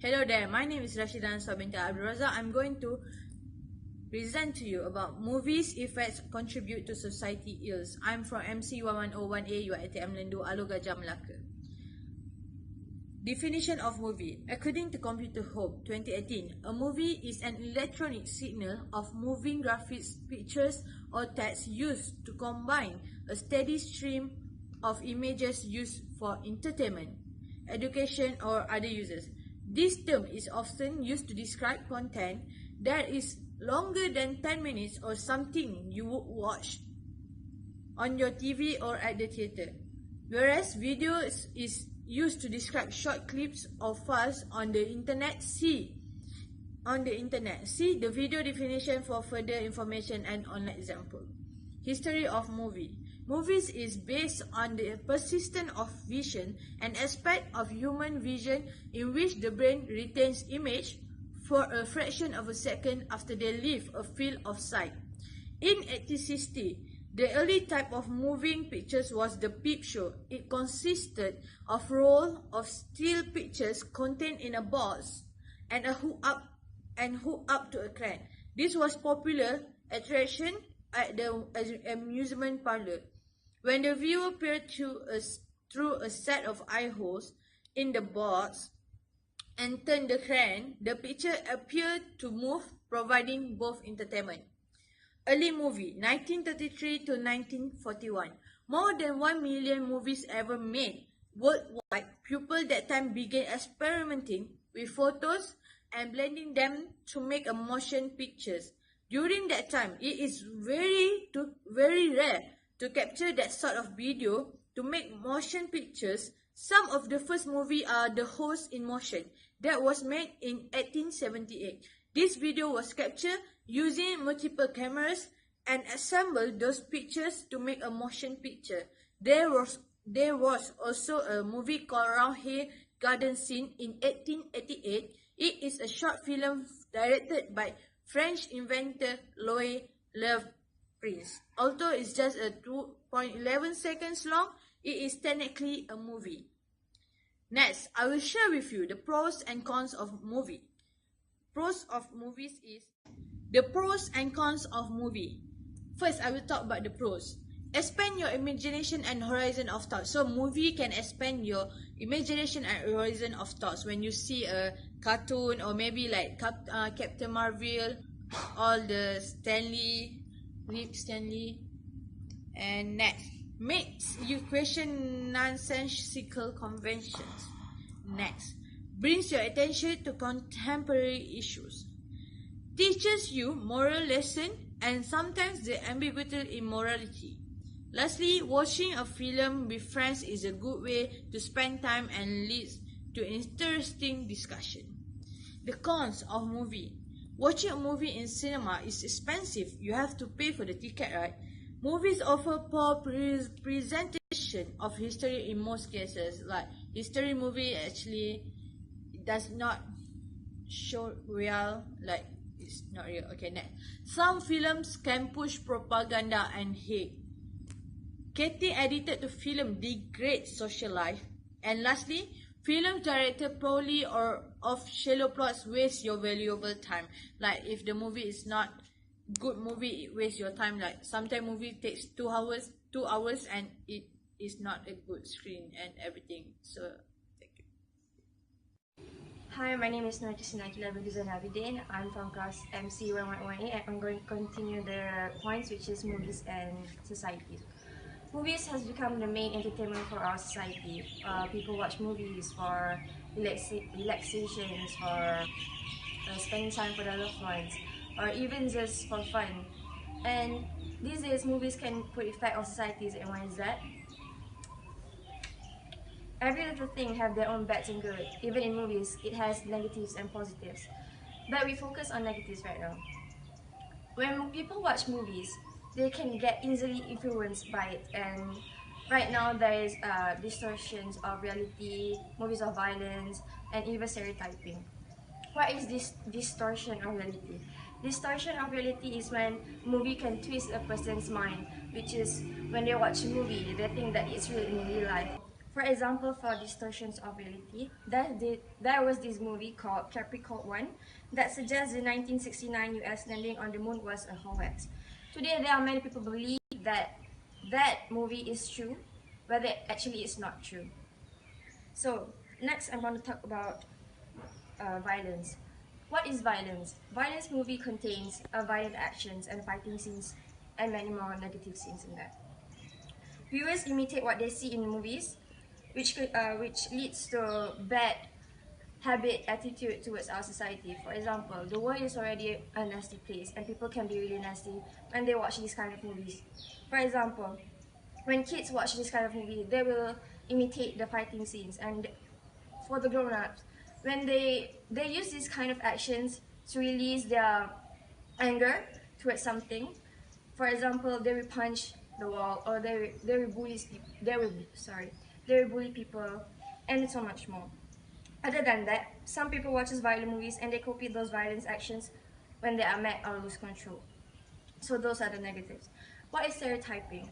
Hello there, my name is Rashidan Sabinta Abduraza. I'm going to present to you about movies effects contribute to society ills. I'm from MC1101A, you are at Mlendu, Alo Gajah Melaka. Definition of movie. According to Computer Home 2018, a movie is an electronic signal of moving graphics, pictures, or text used to combine a steady stream of images used for entertainment, education, or other uses. This term is often used to describe content that is longer than 10 minutes or something you would watch on your TV or at the theater, whereas video is used to describe short clips or files on the internet. See the video definition for further information and online example. History of movie. Movies is based on the persistence of vision, an aspect of human vision in which the brain retains image for a fraction of a second after they leave a field of sight. In 1860, the early type of moving pictures was the peep show. It consisted of roll of still pictures contained in a box and hooked up to a crane. This was popular attraction at the amusement parlor. When the viewer peered through a set of eye holes in the box and turned the crane, the picture appeared to move, providing both entertainment. Early movie, 1933 to 1941. More than 1 million movies ever made worldwide. People that time began experimenting with photos and blending them to make a motion pictures. During that time, it is very rare to capture that sort of video to make motion pictures. Some of the first movies are The Horse in Motion that was made in 1878. This video was captured using multiple cameras and assembled those pictures to make a motion picture. There was also a movie called Round Here Garden Scene in 1888. It is a short film directed by French inventor Louis Le Prince. Although it's just a 2.11 seconds long, it is technically a movie. Next, I will share with you the pros and cons of movie. Pros of movies is the pros and cons of movie. First, I will talk about the pros. Expand your imagination and horizon of thought. So, movie can expand your imagination and horizon of thoughts. When you see a cartoon or maybe like Captain Marvel, all the Stanley, and next, makes you question nonsensical conventions. Next, brings your attention to contemporary issues. Teaches you moral lesson and sometimes the ambiguity in morality. Lastly, watching a film with friends is a good way to spend time and leads to interesting discussion. The cons of movie. Watching a movie in cinema is expensive. You have to pay for the ticket, right? Movies offer poor presentation of history in most cases. Like history movie actually does not show real, like it's not real. Okay, next. Some films can push propaganda and hate. Getting addicted to film degrades social life. And lastly, films directed poorly or of shallow plots waste your valuable time. Like if the movie is not good movie, it wastes your time. Like sometimes movie takes 2 hours and it is not a good screen and everything. So thank you. Hi, my name is Narcisina Abidin. I'm from class MC1118 and I'm going to continue the points, which is movies and society. Movies has become the main entertainment for our society. People watch movies for relaxations, for spending time with their loved ones, or even just for fun. And these days, movies can put effect on societies, and why is that? Every little thing have their own bads and good. Even in movies, it has negatives and positives. But we focus on negatives right now. When people watch movies, they can get easily influenced by it, and right now there is distortions of reality, movies of violence, and even stereotyping. What is this distortion of reality? Distortion of reality is when movie can twist a person's mind, which is when they watch a movie, they think that it's real in real life. For example, for distortions of reality, there was this movie called Capricorn 1 that suggests the 1969 US landing on the moon was a hoax. Today, there are many people believe that that movie is true, but it actually is not true. So, next I'm going to talk about violence. What is violence? Violence movie contains violent actions and fighting scenes and many more negative scenes in that. Viewers imitate what they see in movies, which leads to bad habit attitude towards our society. For example, the world is already a nasty place and people can be really nasty when they watch these kind of movies. For example, when kids watch this kind of movie, they will imitate the fighting scenes, and for the grown-ups, when they use these kind of actions to release their anger towards something. For example, they will punch the wall, or they will bully people, and so much more. Other than that, some people watches violent movies and they copy those violent actions when they are mad or lose control. So those are the negatives. What is stereotyping?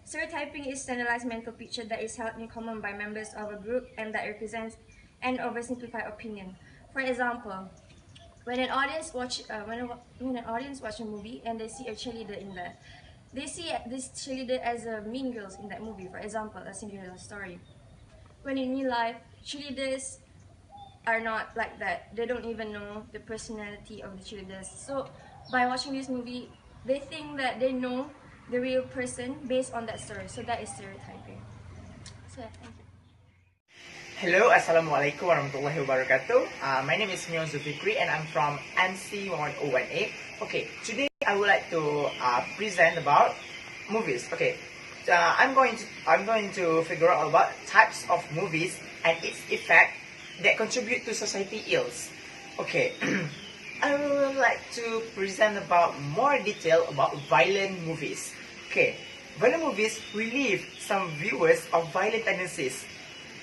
Stereotyping is standardized mental picture that is held in common by members of a group and that represents an oversimplified opinion. For example, when an audience watch a movie and they see a cheerleader in there, they see this cheerleader as a mean girls in that movie. For example, a Cinderella story. When in real life, cheerleaders are not like that. They don't even know the personality of the cheerleaders. So by watching this movie, they think that they know the real person based on that story. So that is stereotyping. So yeah, thank you. Hello, Assalamualaikum warahmatullahi wabarakatuh. My name is Mion Zulfikri and I'm from MC1018. Okay, today I would like to present about movies. Okay, I'm going to figure out about types of movies and its effect that contribute to society ills. Okay, I would like to present about more detail about violent movies. Okay, violent movies relieve some viewers of violent tendencies.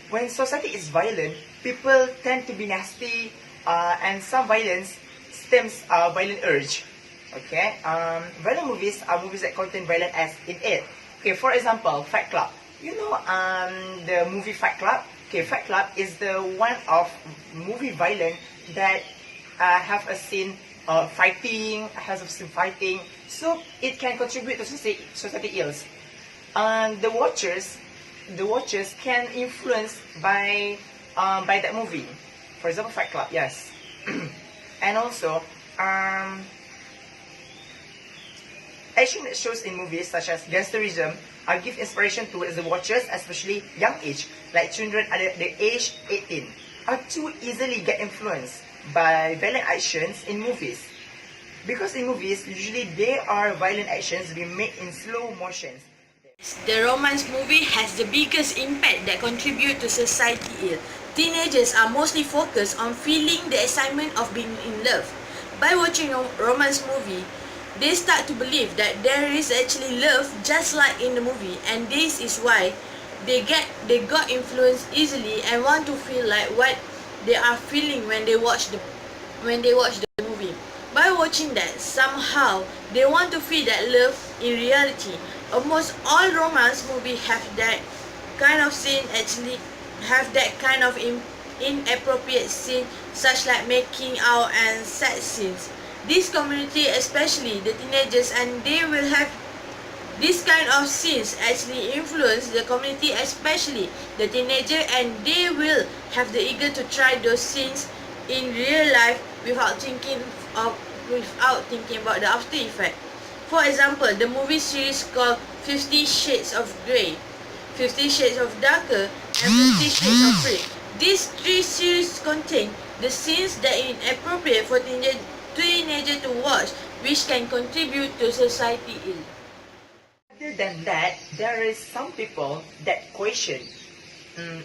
When society is violent, people tend to be nasty, and some violence stems violent urge. Okay, violent movies are movies that contain violence as in it. Okay, for example, Fight Club. You know the movie Fight Club? Okay, Fight Club is the one of movie violence that have a scene fighting, so it can contribute to society ills. The watchers can influence by that movie. For example, Fight Club, yes. And also, action that shows in movies such as gangsterism give inspiration towards the watchers, especially young age, like children under the age 18, are too easily get influenced by violent actions in movies. Because in movies, usually there are violent actions being made in slow motions. The romance movie has the biggest impact that contribute to society ill. Teenagers are mostly focused on feeling the excitement of being in love. By watching a romance movie, they start to believe that there is actually love just like in the movie, and this is why they got influenced easily and want to feel like what they are feeling when they watch the movie. By watching that, somehow they want to feel that love in reality. Almost all romance movies have that kind of scene, actually have that kind of inappropriate scene, such like making out and sex scenes. This community, especially the teenagers, and they will have this kind of scenes actually influence the community, especially the teenager, and they will have the eager to try those scenes in real life without thinking about the after effect. For example, the movie series called 50 Shades of Grey, 50 Shades of Darker, and 50 Shades of Grey. These three series contain the scenes that are inappropriate for teenagers to watch, which can contribute to society ill. Other than that, there is some people that question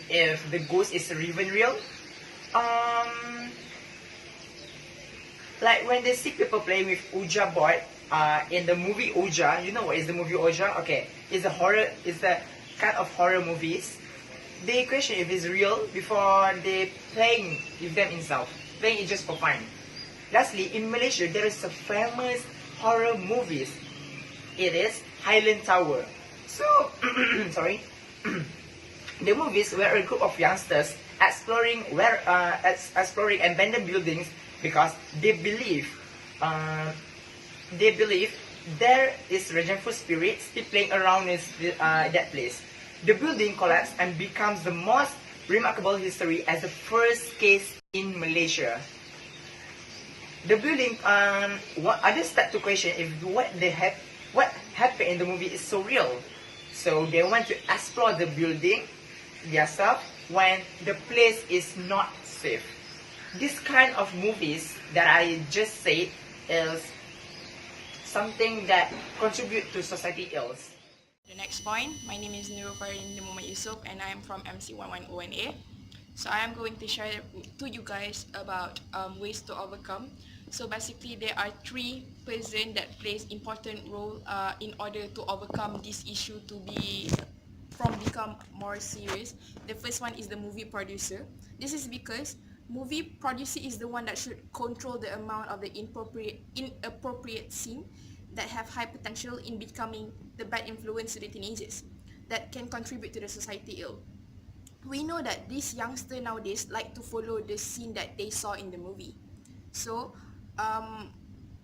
if the ghost is even real. Like when they see people playing with Ouija board in the movie Ouija. You know what is the movie Ouija? Okay, it's a kind of horror movies. They question if it's real before they playing with them itself. Playing it just for fun. Lastly, in Malaysia, there is a famous horror movies. It is Highland Tower. So, sorry. The movies were a group of youngsters exploring exploring abandoned buildings because uh, they believe there is revengeful spirits still playing around in that place. The building collapsed and becomes the most remarkable history as the first case in Malaysia. The building, what others start to question if what happened in the movie is so real. So they want to explore the building themselves when the place is not safe. This kind of movies that I just said is something that contribute to society ills. The next point, my name is Nurufarin Muhammad Yusuf and I am from MC110A. So I am going to share to you guys about ways to overcome. So basically there are three persons that plays important role in order to overcome this issue to become more serious. The first one is the movie producer. This is because movie producer is the one that should control the amount of the inappropriate scene that have high potential in becoming the bad influence to the teenagers that can contribute to the society ill. We know that these youngsters nowadays like to follow the scene that they saw in the movie. So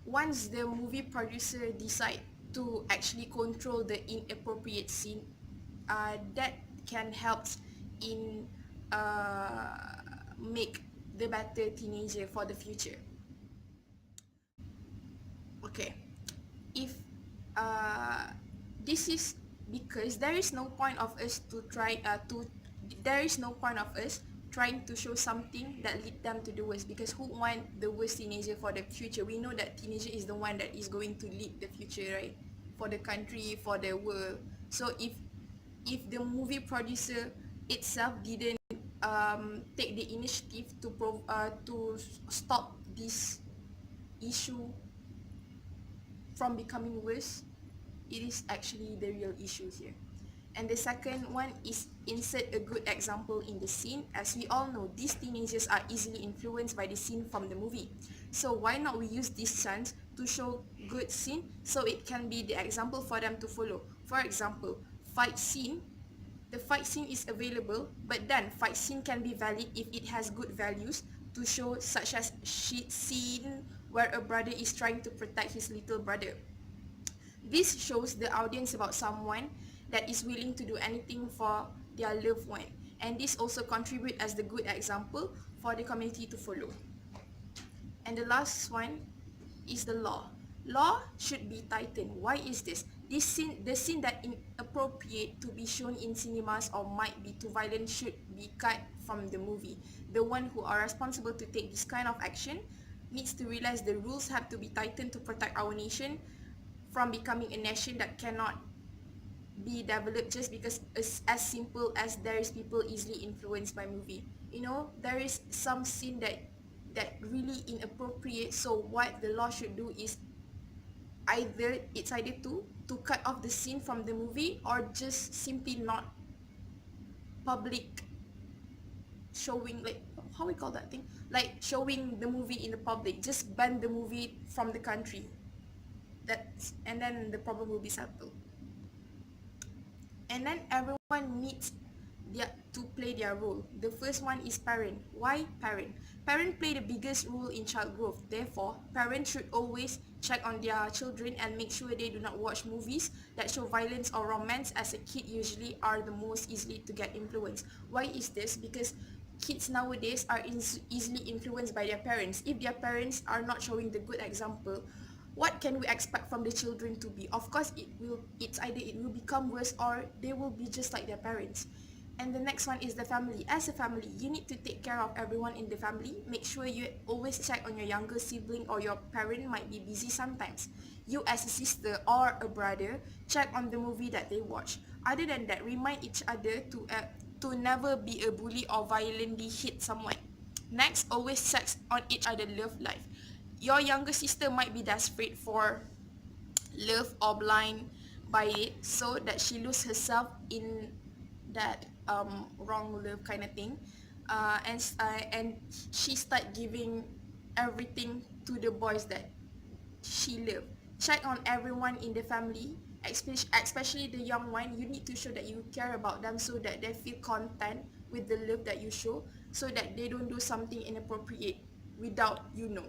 once the movie producer decide to actually control the inappropriate scene, that can help in make the better teenager for the future. Okay, if this is because there is no point of us trying to show something that lead them to the worst, because who want the worst teenager for the future? We know that teenager is the one that is going to lead the future, right, for the country, for the world. So if the movie producer itself didn't take the initiative to stop this issue from becoming worse, it is actually the real issue here. And the second one is insert a good example in the scene. As we all know, these teenagers are easily influenced by the scene from the movie. So why not we use this chance to show good scene so it can be the example for them to follow. For example, fight scene. The fight scene is available, but then fight scene can be valid if it has good values to show, such as scene where a brother is trying to protect his little brother. This shows the audience about someone that is willing to do anything for their loved one, and this also contribute as the good example for the community to follow. And the last one is the law. Law should be tightened. Why is this? The scene that inappropriate to be shown in cinemas or might be too violent should be cut from the movie. The one who are responsible to take this kind of action needs to realize the rules have to be tightened to protect our nation from becoming a nation that cannot be developed just because as simple as there is people easily influenced by movie. You know, there is some scene that really inappropriate, so what the law should do is either to cut off the scene from the movie, or just simply not public showing, like how we call that thing, like showing the movie in the public. Just ban the movie from the country. And then the problem will be settled. And then everyone needs to play their role. The first one is parent. Why parent? Parent play the biggest role in child growth. Therefore, parents should always check on their children and make sure they do not watch movies that show violence or romance, as a kid usually are the most easily to get influenced. Why is this? Because kids nowadays are easily influenced by their parents. If their parents are not showing the good example, what can we expect from the children to be? Of course, it's either it will become worse or they will be just like their parents. And the next one is the family. As a family, you need to take care of everyone in the family. Make sure you always check on your younger sibling, or your parent might be busy sometimes. You as a sister or a brother, check on the movie that they watch. Other than that, remind each other to never be a bully or violently hit someone. Next, always check on each other's love life. Your younger sister might be desperate for love or blind by it, so that she lose herself in that wrong love kind of thing, and she start giving everything to the boys that she love. Check on everyone in the family especially the young one. You need to show that you care about them so that they feel content with the love that you show, so that they don't do something inappropriate without you know.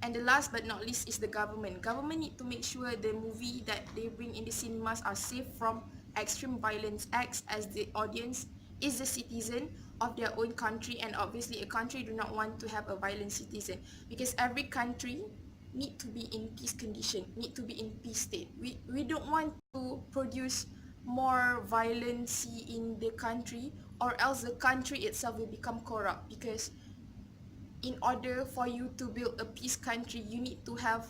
And the last but not least is the government. Government need to make sure the movie that they bring in the cinemas are safe from extreme violence acts, as the audience is the citizen of their own country, and obviously a country do not want to have a violent citizen, because every country need to be in peace condition, need to be in peace state. We don't want to produce more violence in the country, or else the country itself will become corrupt, because in order for you to build a peace country, you need to have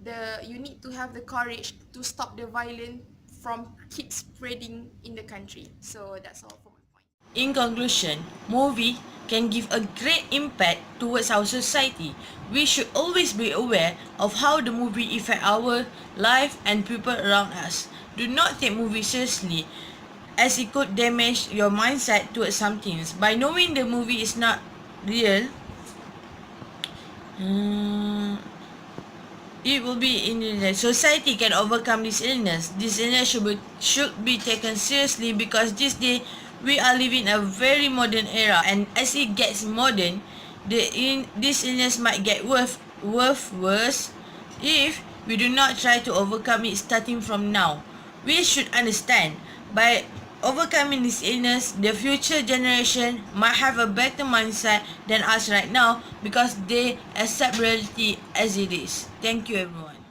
the courage to stop the violence from keep spreading in the country. So that's all for my point. In conclusion, movie can give a great impact towards our society. We should always be aware of how the movie affect our life and people around us. Do not take movies seriously, as it could damage your mindset towards some things. By knowing the movie is not real, it will be in the society can overcome this illness. This illness should be taken seriously, because this day we are living a very modern era, and as it gets modern, this illness might get worse if we do not try to overcome it starting from now. We should understand, by overcoming this illness, the future generation might have a better mindset than us right now, because they accept reality as it is. Thank you, everyone.